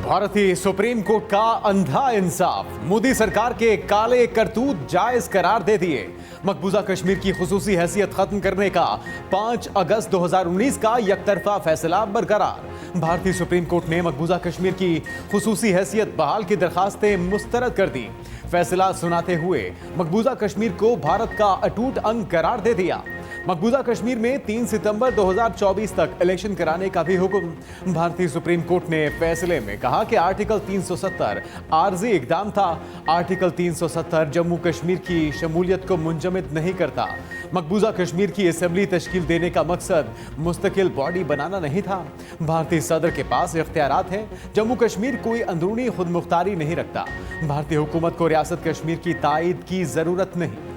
भारतीय supreme court का अंधा इंसाफ, मोदी सरकार के काले करतूत जायज करार दे दिए। मकबूजा कश्मीर की खुसूसी हैसियत खत्म करने का 5 अगस्त 2019 का यकतरफा फैसला बरकरार। भारतीय सुप्रीम कोर्ट ने मकबूजा कश्मीर की खुसूसी हैसियत बहाल की दरखास्तें मुस्तरद कर दी। फैसला सुनाते हुए मकबूजा कश्मीर को भारत का अटूट अंग करार दे दिया। मकबूजा कश्मीर में 3 सितंबर 2024 तक इलेक्शन कराने का भी हुक्म। भारतीय सुप्रीम कोर्ट ने फैसले में कहा कि आर्टिकल 370 आर्जी इकदाम था। आर्टिकल 370 जम्मू कश्मीर की शमूलियत को मुंजमद नहीं करता। मकबूजा कश्मीर की असेंबली तश्कील देने का मकसद मुस्तकिल बॉडी बनाना नहीं था। भारतीय सदर के पास इख्तियारात है। जम्मू कश्मीर कोई अंदरूनी खुद मुख्तारी नहीं रखता। भारतीय हुकूमत को रियासत कश्मीर की तायद की जरूरत नहीं।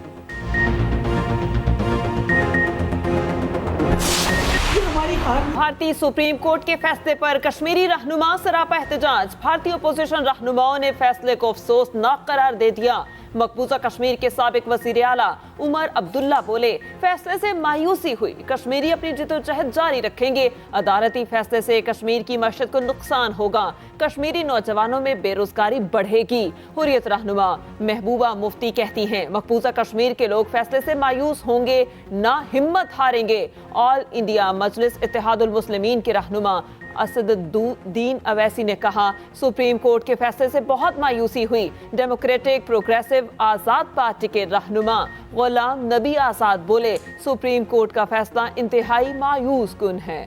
भारतीय सुप्रीम कोर्ट के फैसले पर कश्मीरी रहनुमा सरापा एहतजाज। भारतीय अपोजिशन रहनुमाओं ने फैसले को अफसोसनाक करार दे दिया। मकबूजा कश्मीर के साबिक वजीर आला उमर अब्दुल्ला बोले, फैसले से मायूसी हुई, कश्मीरी अपनी जिद्दोजहद जारी रखेंगे। अदालती फैसले से कश्मीर की मईशत को नुकसान होगा, कश्मीरी नौजवानों में बेरोजगारी बढ़ेगी। हुर्रियत रहनुमा महबूबा मुफ्ती कहती हैं, मकबूजा कश्मीर के लोग फैसले से मायूस होंगे, ना हिम्मत हारेंगे। ऑल इंडिया मजलिस इत्तेहादुल मुस्लिमीन के रहनुमा असदुद्दीन अवैसी ने कहा, सुप्रीम कोर्ट के फैसले से बहुत मायूसी हुई। डेमोक्रेटिक प्रोग्रेसिव आजाद पार्टी के रहनुमा गुलाम नबी आजाद बोले, सुप्रीम कोर्ट का फैसला इंतहाई मायूस कुन है।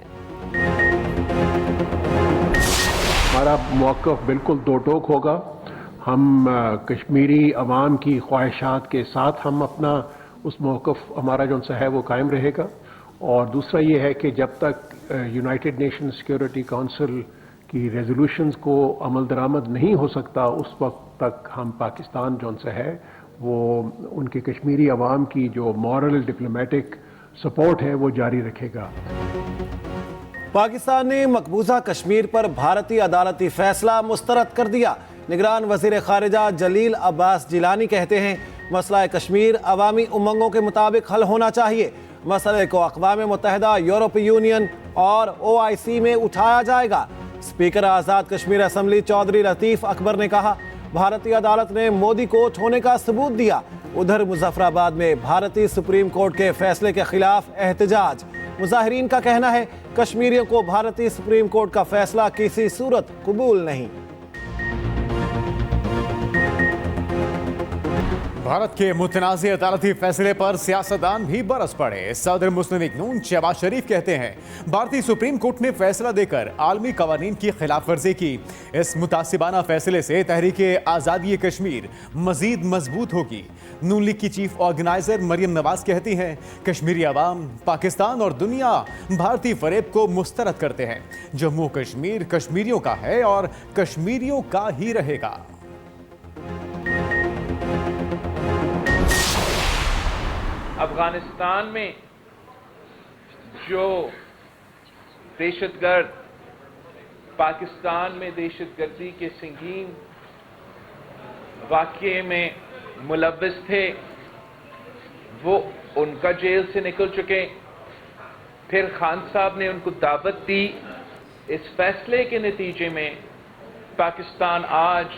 हमारा मौक़िफ़ बिल्कुल दो टोक होगा। हम कश्मीरी अवाम की ख्वाहिशात के साथ हम अपना उस मौक़िफ़ हमारा जो है वो कायम रहेगा। और दूसरा ये है कि जब तक यूनाइटेड नेशन सिक्योरिटी काउंसिल की रेजोल्यूशंस को अमल दरामद नहीं हो सकता, उस वक्त तक हम पाकिस्तान जो है वो उनके कश्मीरी अवाम की जो मॉरल डिप्लोमेटिक सपोर्ट है वो जारी रखेगा। पाकिस्तान ने मकबूजा कश्मीर पर भारतीय अदालती फैसला मुस्तरद कर दिया। निगरान वजीर खारिजा जलील अब्बास जिलानी कहते हैं, मसला कश्मीर अवामी उमंगों के मुताबिक हल होना चाहिए। मसले को अक़वाम मुत्तहिदा, यूरोपीय यूनियन और OIC में उठाया जाएगा। स्पीकर आज़ाद कश्मीर असेंबली चौधरी लतीफ़ अकबर ने कहा, भारतीय अदालत ने मोदी को होने का सबूत दिया। उधर मुजफ्फराबाद में भारतीय सुप्रीम कोर्ट के फैसले के खिलाफ एहतजाज। मुजाहिरीन का कहना है, कश्मीरियों को भारतीय सुप्रीम कोर्ट का फैसला किसी सूरत कबूल नहीं। भारत के मुतनाज़ अदालती फैसले पर सियासतदान भी बरस पड़े। सदर मुस्लिम लीग नून शहबाज शरीफ कहते हैं, भारतीय सुप्रीम कोर्ट ने फैसला देकर आलमी कवानीन की खिलाफ वर्जी की। इस मुतासिबाना फैसले से तहरीक आज़ादी कश्मीर मजीद मजबूत होगी। नून लीग की चीफ ऑर्गेनाइजर मरियम नवाज कहती हैं, कश्मीरी अवाम, पाकिस्तान और दुनिया भारतीय फरेब को मुस्तरद करते हैं। जम्मू कश्मीर कश्मीरियों का है और कश्मीरियों का ही रहेगा। अफगानिस्तान में जो दहशतगर्द पाकिस्तान में दहशतगर्दी के संगीन वाक़ये में मुलव्विस थे, वो उनका जेल से निकल चुके। फिर खान साहब ने उनको दावत दी। इस फैसले के नतीजे में पाकिस्तान आज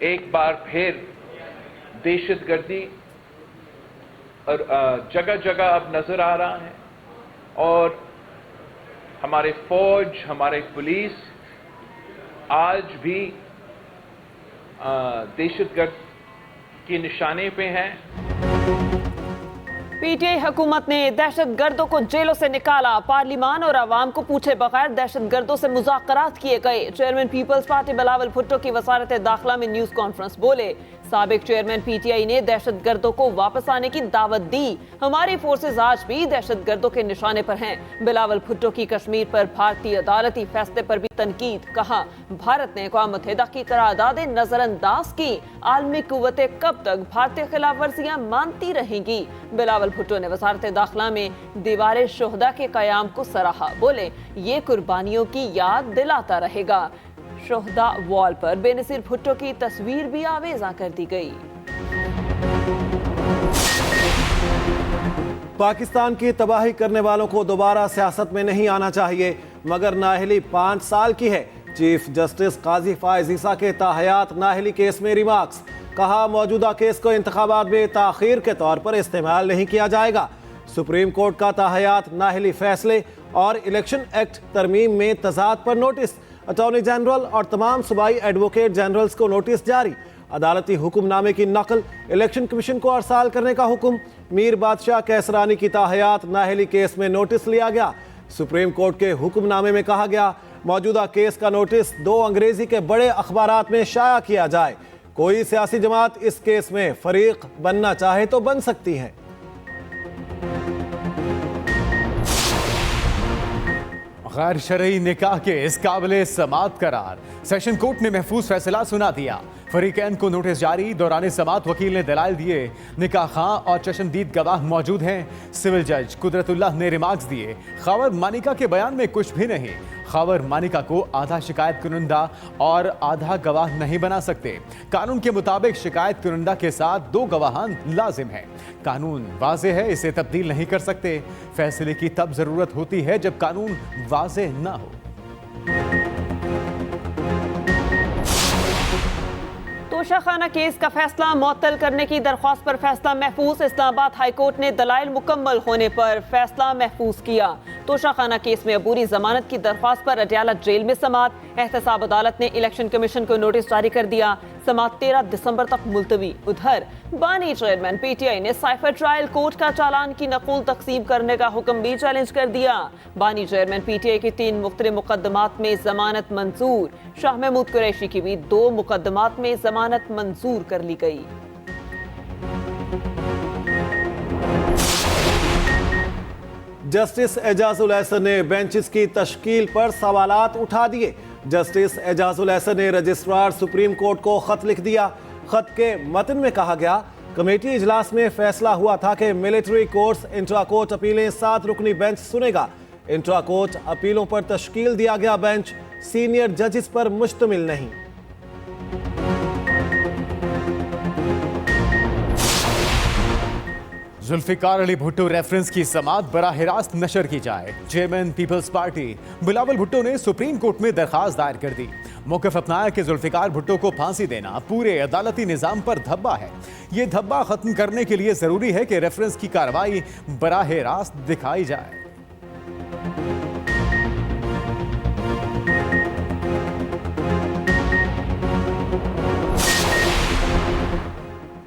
एक बार फिर दहशतगर्दी और जगह जगह अब नजर आ रहा है। और हमारे फौज, हमारे पुलिस आज भी दहशतगर्द के निशाने पे हैं। पीटीआई हुकूमत ने दहशतगर्दों को जेलों से निकाला। पार्लिमान और आवाम को पूछे बगैर दहशतगर्दों से मुज़ाकरात किए गए। चेयरमैन पीपल्स पार्टी बिलावल भुट्टो की वजारत दाखिला में न्यूज कॉन्फ्रेंस बोले, साबिक चेयरमैन पीटीआई ने दहशतगर्दों को वापस आने की दावत दी। हमारी फोर्सेज आज भी दहशतगर्दों के निशाने पर हैं। बिलावल भुट्टो की कश्मीर पर भारतीय अदालती फैसले पर भी तनकीद। कहा, भारत ने अक़वाम मुत्तहिदा की करारदादें नजरअंदाज की। आलमी कुव्वतें कब तक भारतीय खिलाफ वर्जियां मानती रहेंगी। बिलावल भुट्टो ने वजारत दाखिला में दीवारे शोहदा के कयाम को सराहा। बोले, ये कुर्बानियों की याद दिलाता रहेगा। शोहदा वॉल पर बेनजीर भुट्टो की तस्वीर भी आवेजा कर दी गई। पाकिस्तान की तबाही करने वालों को दोबारा सियासत में नहीं आना चाहिए, मगर नाअहली 5 साल की है। चीफ जस्टिस काजी फायज ईसा के ताहयात नाहली केस में रिमार्क्स। कहा मौजूदा केस को इंतखाबात में ताखीर के तौर पर इस्तेमाल नहीं किया जाएगा। सुप्रीम कोर्ट का ताहयात नाहली फैसले और इलेक्शन एक्ट तरमीम में तजाद पर नोटिस। अटॉर्नी जनरल और तमाम सूबाई एडवोकेट जनरल्स को नोटिस जारी। अदालती हुक्मनामे की नकल इलेक्शन कमीशन को अरसाल करने का हुक्म। मीर बादशाह कैसरानी की ताहयात नाहली केस में नोटिस लिया गया। सुप्रीम कोर्ट के हुक्मनामे में कहा गया मौजूदा केस का नोटिस 2 अंग्रेजी के बड़े अखबारात में शाया किया जाए। कोई सियासी जमात इस केस में फरीक बनना चाहे तो बन सकती है। गैर शरई निकाह के इस काबिले समात करार। सेशन कोर्ट ने महफूज फैसला सुना दिया। फरीकैन को नोटिस जारी। दौरान समात वकील ने दलाइल दिए। निकाह खां और चशमदीद गवाह मौजूद हैं। सिविल जज कुदरतुल्लाह ने रिमार्क्स दिए। खावर मानिका के बयान में कुछ भी नहीं। खावर मानिका को आधा शिकायत कुनंदा और आधा गवाह नहीं बना सकते। कानून के मुताबिक शिकायत कुनंदा के साथ 2 गवाहान लाजिम है। कानून वाज़े है, इसे तब्दील नहीं कर सकते। फैसले की तब जरूरत होती है जब कानून वाज़े ना हो। तोशाखाना केस का फैसला मुअत्तल करने की दरख्वास्त पर फैसला महफूज। इस्लामाबाद हाई कोर्ट ने दलाइल मुकम्मल होने पर फैसला महफूज किया। तोशाखाना केस में अबूरी जमानत की दरख्वास्त पर अडयाला जेल में समात। एहतसाब अदालत ने इलेक्शन कमीशन को नोटिस जारी कर दिया। समात 13 दिसंबर तक मुलतवी। उधर बानी चेयरमैन पीटीआई ने साइफर ट्रायल कोर्ट का चालान की नकुल तकसीम करने का हुक्म भी चैलेंज कर दिया। बानी चेयरमैन पीटीआई की 3 मुख्तलिफ मुकदमात में जमानत मंजूर। शाह महमूद कुरैशी की भी 2 मुकदमात में जमानत मंजूर कर ली गई। जस्टिस एजाजुल एहसन ने बेंचेस की तश्कील पर सवालात उठा दिए। जस्टिस एजाजुल एहसन ने रजिस्ट्रार सुप्रीम कोर्ट को खत लिख दिया। खत के मतन में कहा गया कमेटी इजलास में फैसला हुआ था कि मिलिट्री कोर्ट्स इंट्रा कोर्ट अपीलें 7 रुकनी बेंच सुनेगा। इंट्रा कोर्ट अपीलों पर तश्कील दिया गया बेंच सीनियर जजेस पर मुश्तमिल नहीं। जुल्फिकार अली भुट्टो रेफरेंस की समात बराह रास्त नशर की जाए। चेयरमैन पीपल्स पार्टी बिलावल भुट्टो ने सुप्रीम कोर्ट में दरखास्त दायर कर दी। मौक़िफ़ अपनाया कि जुल्फिकार भुट्टो को फांसी देना पूरे अदालती निज़ाम पर धब्बा है। ये धब्बा खत्म करने के लिए जरूरी है कि रेफरेंस की कार्रवाई बराह रास्त दिखाई जाए।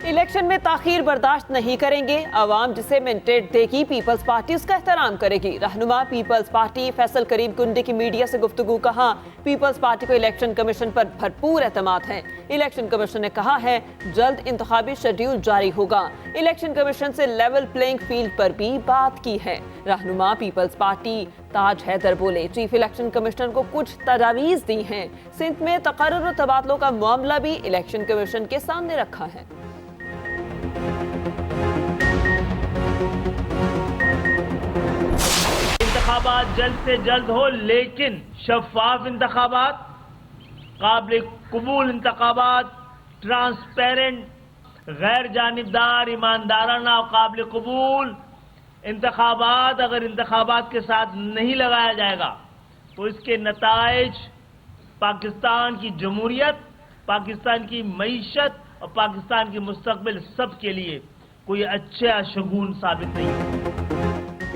इलेक्शन में ताखीर बर्दाश्त नहीं करेंगे। अवाम जिसे मैंडेट देगी पीपल्स पार्टी उसका एहतराम करेगी। रहनुमा पीपल्स पार्टी फैसल करीम कुंडी की मीडिया से गुफ्तगू। कहा पीपल्स पार्टी को इलेक्शन कमीशन पर भरपूर एतमाद है। इलेक्शन कमीशन ने कहा है जल्द इंतखाबी शेड्यूल जारी होगा। इलेक्शन कमीशन से लेवल प्लेइंग फील्ड पर भी बात की है। रहनुमा पीपल्स पार्टी ताज हैदर बोले चीफ इलेक्शन कमिश्नर को कुछ तजावीज दी हैं। सिंध में तकर्रुर और तबादलों का मामला भी इलेक्शन कमीशन के सामने रखा है। इंतखाबात जल्द से जल्द हो, लेकिन शफाफ इंतखाबात, काबिल कबूल इंतखाबात, ट्रांसपेरेंट, गैर जानिबदार, ईमानदाराना और काबिल कबूल इंतखाबात अगर इंतखाबात के साथ नहीं लगाया जाएगा तो इसके नताइज पाकिस्तान की जमहूरियत, पाकिस्तान की मईशत और पाकिस्तान की मुस्तकबिल सब के लिए कोई अच्छा शगुन साबित नहीं है।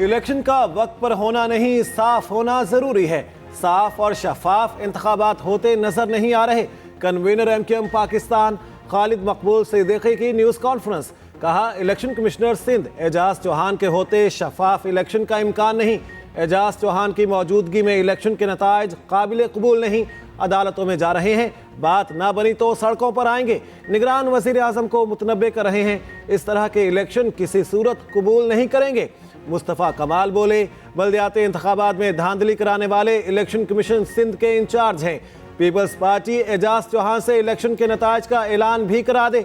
इलेक्शन का वक्त पर होना नहीं, साफ होना जरूरी है। साफ और शफाफ इंतखाबात होते नजर नहीं आ रहे। कन्वीनर एमकेएम पाकिस्तान खालिद मकबूल सिद्दीकी की न्यूज़ कॉन्फ्रेंस। कहा इलेक्शन कमिश्नर सिंध एजाज चौहान के होते शफाफ इलेक्शन का इम्कान नहीं। एजाज चौहान की मौजूदगी में इलेक्शन के नताइज काबिल कबूल नहीं। अदालतों में जा रहे हैं, बात ना बनी तो सड़कों पर आएंगे। निगरान वजीर आजम को मुतनब्बे कर रहे हैं इस तरह के इलेक्शन किसी सूरत कबूल नहीं करेंगे। मुस्तफ़ा कमाल बोले बल्दियाती इंतखाबात में धांधली कराने वाले इलेक्शन कमीशन सिंध के इंचार्ज हैं। पीपल्स पार्टी एजाज चौहान से इलेक्शन के नताइज का ऐलान भी करा दे।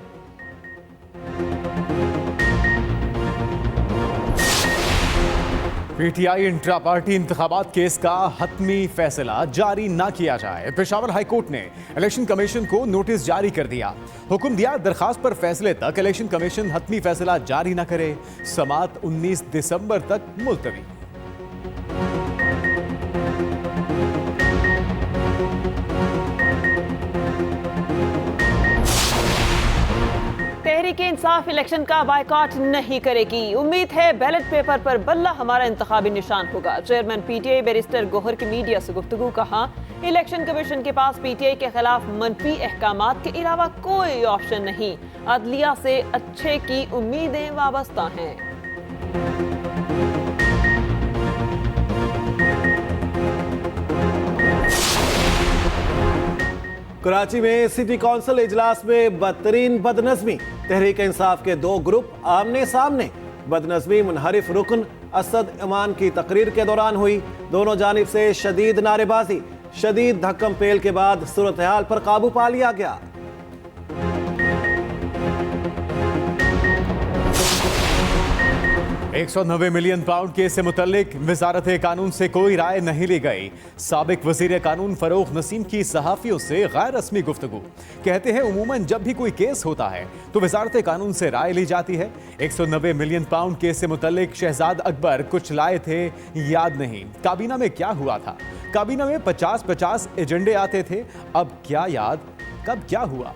पीटीआई इंट्रा पार्टी इंतखाबात केस का हतमी फैसला जारी ना किया जाए। पेशावर हाई कोर्ट ने इलेक्शन कमीशन को नोटिस जारी कर दिया। हुक्म दिया दरखास्त पर फैसले तक इलेक्शन कमीशन हतमी फैसला जारी ना करे। समात 19 दिसंबर तक मुलतवी। इंसाफ इलेक्शन का बायकॉट नहीं करेगी। उम्मीद है बैलेट पेपर पर बल्ला हमारा इंतखाबी निशान होगा। चेयरमैन पीटीआई बैरिस्टर गोहर की मीडिया से गुफ्तगू। कहा, इलेक्शन कमीशन के पास पीटीआई के खिलाफ मनफी अहकामात के अलावा कोई ऑप्शन नहीं। अदलिया से अच्छे की उम्मीदें वाबस्ता हैं। कराची में सिटी काउंसिल इजलास में बदतरीन बदनज़मी। तहरीक इंसाफ के दो ग्रुप आमने सामने। बदनज़मी मुनहरिफ रुकन असद इमान की तकरीर के दौरान हुई। दोनों जानिब से शदीद नारेबाजी, शदीद धक्कम पेल के बाद सूरत हाल पर काबू पा लिया गया। 190 मिलियन पाउंड केस से मुतल्लिक वजारत कानून से कोई राय नहीं ली गई। साबिक वजीर कानून फरोख नसीम की सहाफियों से गैर रस्मी गुफ्तगू। कहते हैं उमूमन जब भी कोई केस होता है तो वजारत कानून से राय ली जाती है। 190 मिलियन पाउंड केस से मुतल्लिक शहजाद अकबर कुछ लाए थे, याद नहीं। काबीना में क्या हुआ था? काबीना में 50-50 एजेंडे आते थे। अब क्या याद, कब क्या हुआ?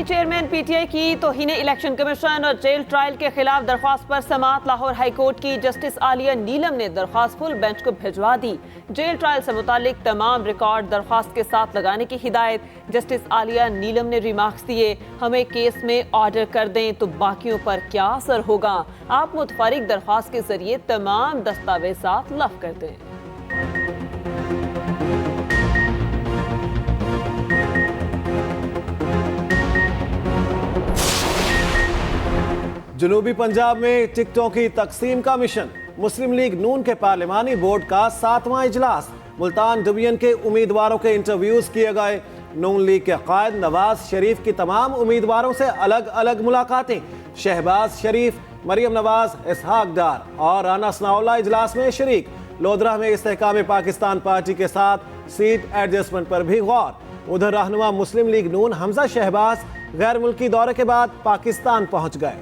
चेयरमैन पीटीआई की तौहीन इलेक्शन कमीशन और जेल ट्रायल के खिलाफ दरख्वास्त पर समाअत। लाहौर हाई कोर्ट की जस्टिस आलिया नीलम ने दरख्वास्त फुल बेंच को भिजवा दी। जेल ट्रायल से मुतालिक तमाम रिकॉर्ड दरख्वास्त के साथ लगाने की हिदायत जस्टिस आलिया नीलम ने रिमार्क्स दिए। हमें केस में ऑर्डर कर दें तो बाकियों पर क्या असर होगा? आप मुतफरिक दरख्वास्त के जरिए तमाम दस्तावेजात लफ कर दें। जनूबी पंजाब में टिकटों की तकसीम का मिशन। मुस्लिम लीग नून के पार्लिमानी बोर्ड का 7वां इजलास। मुल्तान डिवीजन के उम्मीदवारों के इंटरव्यूज किए गए। नून लीग के कायद नवाज शरीफ की तमाम उम्मीदवारों से अलग अलग मुलाकातें। शहबाज शरीफ, मरियम नवाज, इसहाक डार और राना सनाउल्लाह इजलास में शरीक। लोधरा में इस्तेहकाम पाकिस्तान पार्टी के साथ सीट एडजस्टमेंट पर भी गौर। उधर रहनुमा मुस्लिम लीग नून हमजा शहबाज गैर मुल्की दौरे के बाद पाकिस्तान पहुंच गए।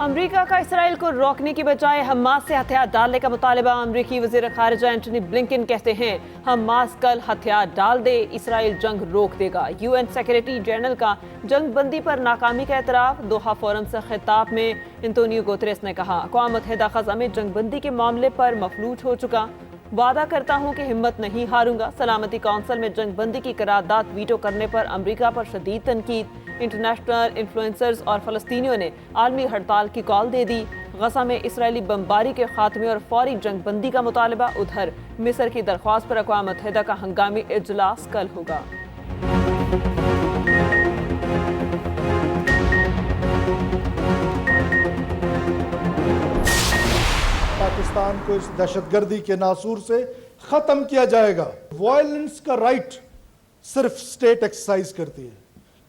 अमरीका का इसराइल को रोकने की बजाय हमास से हथियार डालने का मुतालबा। अमरीकी वज़ीर ख़ारिजा एंटनी ब्लिंकन कहते हैं हमास कल हथियार डाल दे, इसराइल जंग रोक देगा। यूएन सेक्रेटरी जनरल का जंग बंदी पर नाकामी का एतराफ़। दोहा फोरम से खिताब में एंटोनियो गुतेरेस ने कहा, अक़वाम मुत्तहिदा ख़ज़ा में जंग बंदी के मामले पर मफलूज हो चुका। वादा करता हूँ कि हिम्मत नहीं हारूंगा। सलामती कौंसिल में जंग बंदी की करारदाद वीटो करने पर अमरीका पर शदीद तनकीद। इंटरनेशनल इन्फ्लुएंसर्स और फ़लस्तीनियों ने आलमी हड़ताल की कॉल दे दी। गज़ा में इसराइली बमबारी के खात्मे और फौरी जंग बंदी का मुतालबा। उधर मिस्र की दरख्वास्त पर अक़वाम मुत्तहिदा का हंगामी इजलास कल होगा। पाकिस्तान को इस दहशतगर्दी के नासूर से खत्म किया जाएगा। वायलेंस का राइट सिर्फ स्टेट एक्सरसाइज करती है।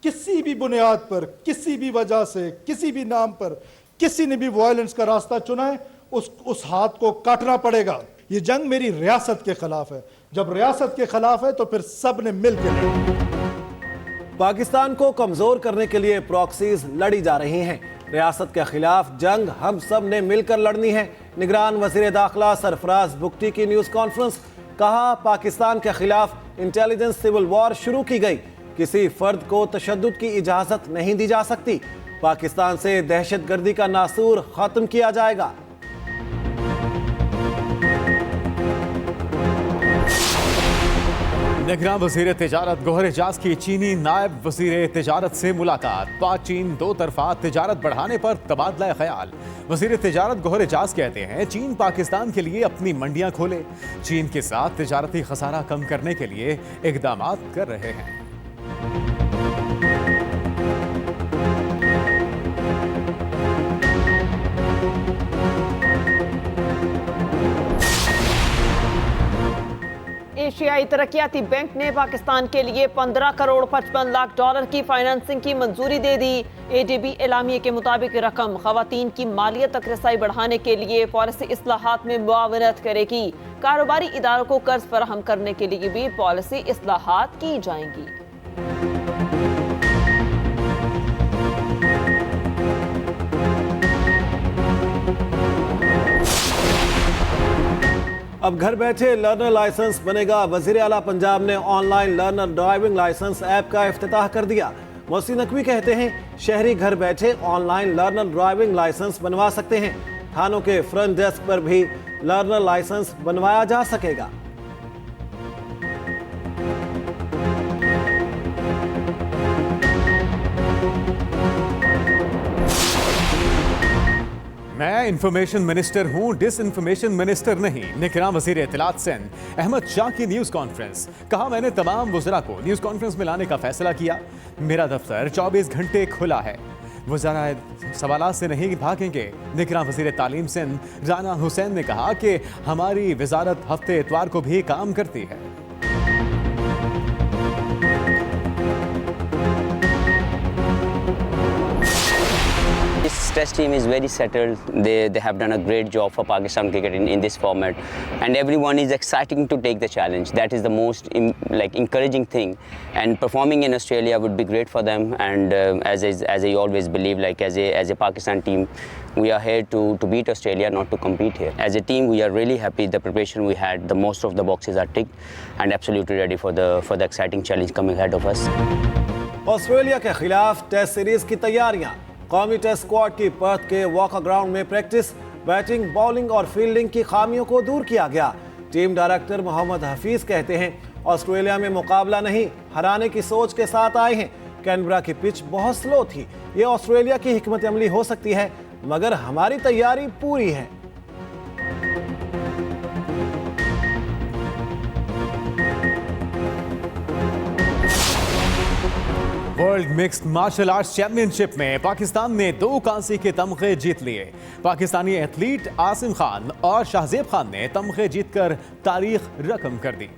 किसी भी बुनियाद पर, किसी भी वजह से, किसी भी नाम पर किसी ने भी वायलेंस का रास्ता चुना है, उस हाथ को काटना पड़ेगा। ये जंग मेरी रियासत के खिलाफ है। जब रियासत के खिलाफ है तो फिर सब ने मिलकर लड़ना। पाकिस्तान को कमजोर करने के लिए प्रॉक्सीज लड़ी जा रही हैं। रियासत के खिलाफ जंग हम सब ने मिलकर लड़नी है। निगरान वजीर दाखिला सरफराज बुगटी की न्यूज कॉन्फ्रेंस। कहा, पाकिस्तान के खिलाफ इंटेलिजेंस सिविल वॉर शुरू की गई। किसी फर्द को तशद्दुद की इजाजत नहीं दी जा सकती। पाकिस्तान से दहशतगर्दी का नासूर खत्म किया जाएगा। निगरान वजीर तिजारत गोहर एजाज की चीनी नायब वजीर तिजारत से मुलाकात। पाक चीन दो तरफा तिजारत बढ़ाने पर तबादला ख्याल। वजीर तिजारत गोहर एजाज कहते हैं चीन पाकिस्तान के लिए अपनी मंडियां खोले। चीन के साथ तिजारती खसारा कम करने के लिए इकदाम कर रहे हैं। एशियाई तरक्याती बैंक ने पाकिस्तान के लिए 15 करोड़ 55 लाख डॉलर की फाइनेंसिंग की मंजूरी दे दी। एडीबी एलामिया के मुताबिक रकम खवातीन की मालियत तक रसाई बढ़ाने के लिए पॉलिसी इस्लाहात में मुआवनत करेगी। कारोबारी इदारों को कर्ज फराहम करने के लिए भी पॉलिसी इस्लाहात की जाएंगी। अब घर बैठे लर्नर लाइसेंस बनेगा। वजीर आला पंजाब ने online learner driving licence app का इफ्तिताह कर दिया। मोहसिन नकवी कहते हैं शहरी घर बैठे ऑनलाइन लर्नर ड्राइविंग लाइसेंस बनवा सकते हैं। थानों के फ्रंट डेस्क पर भी लर्नर लाइसेंस बनवाया जा सकेगा। मैं इंफॉर्मेशन मिनिस्टर हूं, डिसइंफॉर्मेशन मिनिस्टर नहीं। निगरान वजीर इत्तलात सिंध अहमद शाह की न्यूज कॉन्फ्रेंस। कहा, मैंने तमाम वज़रा को न्यूज कॉन्फ्रेंस में लाने का फैसला किया। मेरा दफ्तर 24 घंटे खुला है। वज़रा सवालात से नहीं भागेंगे। निगरान वजीर तालीम सिंध राना हुसैन ने कहा कि हमारी वजारत हफ्ते इतवार को भी काम करती है। This test team is very settled. They have done a great job for Pakistan cricket in this format, and everyone is excited to take the challenge. That is the most encouraging thing. And performing in Australia would be great for them. And as I always believe, as a Pakistan team, we are here to beat Australia, not to compete here. As a team, we are really happy. The preparation we had, the most of the boxes are ticked, and absolutely ready for the exciting challenge coming ahead of us. Australia के खिलाफ test series की तैयारियां। कौमी test squad की Perth के walker ground में practice, batting, bowling और fielding की खामियों को दूर किया गया। टीम डायरेक्टर मोहम्मद हफीज कहते हैं ऑस्ट्रेलिया में मुकाबला नहीं, हराने की सोच के साथ आए हैं। कैनबरा की पिच बहुत स्लो थी। ये ऑस्ट्रेलिया की हिकमत अमली हो सकती है, मगर हमारी तैयारी पूरी है। World mixed martial arts championship में पाकिस्तान ने 2 कांसे के तमगे जीत लिए। पाकिस्तानी एथलीट आसिम खान और शाहजेब खान ने तमगे जीतकर तारीख रकम कर दी।